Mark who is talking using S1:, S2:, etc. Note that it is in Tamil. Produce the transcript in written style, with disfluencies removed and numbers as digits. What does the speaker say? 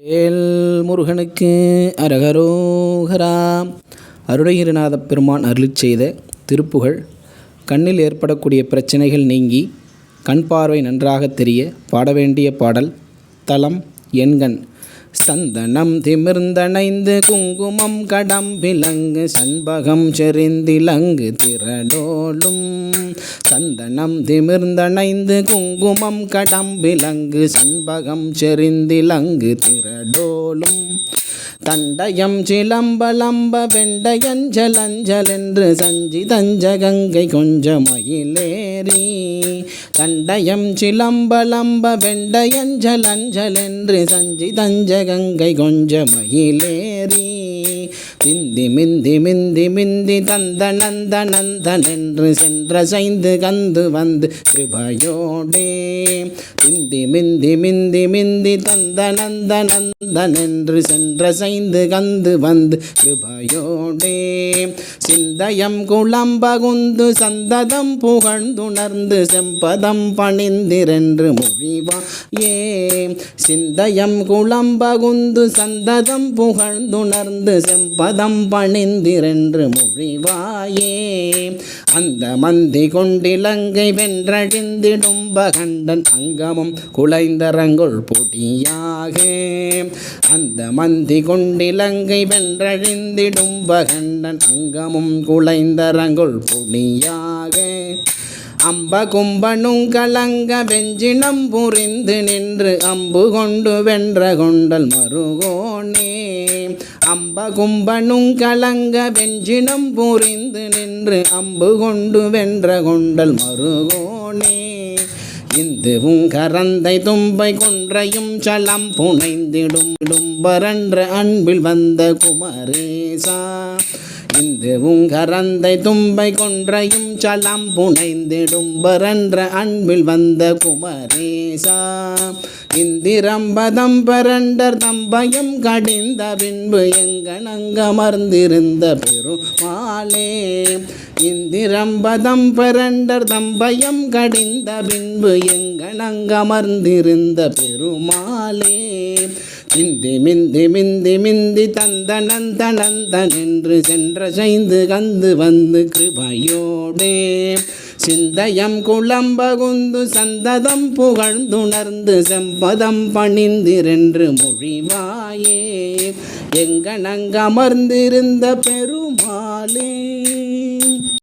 S1: வேல் முருகனுக்கு அரகரோகரா. அருணகிரிநாத பெருமான் அருளிச் செய்த திருப்புகழ். கண்ணில் ஏற்படக்கூடிய பிரச்சனைகள் நீங்கி கண் பார்வை நன்றாக தெரிய பாட வேண்டிய பாடல். தலம் எண்கண். சந்தனம் திமிர்ந்தணைந்து குங்குமம் கடம்பிலங்கு சண்பகம் செறிந்திலங்கு திரடோலும். சந்தனம் திமிர்ந்தணைந்து குங்குமம் கடம்பிலங்கு சண்பகம் செறிந்திலங்கு திரடோலும். தண்டயம் சிலம்பலம்ப வெண்டயஞ்சலஞ்சலென்று சஞ்சி தஞ்ச கங்கை கொஞ்ச மயிலேறி. தண்டயம் சிலம்பலம்ப வெண்டயஞ்சலஞ்சலென்று சஞ்சி தஞ்ச கங்கை கொஞ்ச மயிலேறி. திந்தி மிந்தி மிந்தி மிந்தி தந்த நந்த நந்தனென்று சென்ற சைந்து கந்து வந்து கிருபையோடே. திந்தி மிந்தி மிந்தி மிந்தி தந்த நந்த நந்தனென்று சென்ற சைந்து கந்து வந்து கிருபையோடே. சிந்தயம் குளம்பகுந்து சந்ததம் புகழ்ந்துணர்ந்து செம்பதம் பணிந்திரென்று மொழிவாயே. சிந்தயம் குளம்பகுந்து சந்ததம் புகழ்ந்துணர்ந்து செம்பதம் பணிந்திரென்று மொழிவாயே. அந்த மந்தி கொண்டிலங்கை வென்றழிந்திடும் பகண்டன் அங்கமும் குலைந்தரங்குள் பொடியாக. அந்த மந்தி கொண்டிலங்கை வென்றழிந்திடும் பகண்டன் அங்கமும் குலைந்தரங்குள் பொடியாக. அம்ப கும்பனும் கலங்க வெஞ்சினம் புரிந்து நின்று அம்பு கொண்டு வென்ற கொண்டல் மருகோனே. அம்ப கும்பனும் கலங்க வெஞ்சினம் புரிந்து நின்று அம்பு கொண்டு வென்ற கொண்டல் மருகோனே. இந்துவும் கரந்தை தும்பை கொன்றையும் சலம் புனைந்திடும் பரன்ற அன்பில் வந்த குமரேசா. இந்துவும் கரந்தை தும்பை கொன்றையும் சலம் புனைந்திடும் பரன்ற அன்பில் வந்த குமரேசா. இந்திரம்பதம் பரண்டர் தம்பயம் கடிந்த பின்பு எங்கனங்கமர்ந்திருந்த பெருமாளே. இந்திரம்பதம் பரண்டர் தம்பயம் கடிந்த பின்பு எங்கனங்கமர்ந்திருந்த பெருமாளே. மிந்தி மிந்தி மிந்தி மிந்தி தந்த நந்த நந்தனென்று சென்ற சைந்து கந்து வந்து கிருபையோடே. சிந்தயம் குளம்பகுந்து சந்ததம் புகழ்ந்துணர்ந்து செம்பதம் பணிந்திரென்று மொழிவாயே. எங்கனங்கமர்ந்திருந்த பெருமாளே.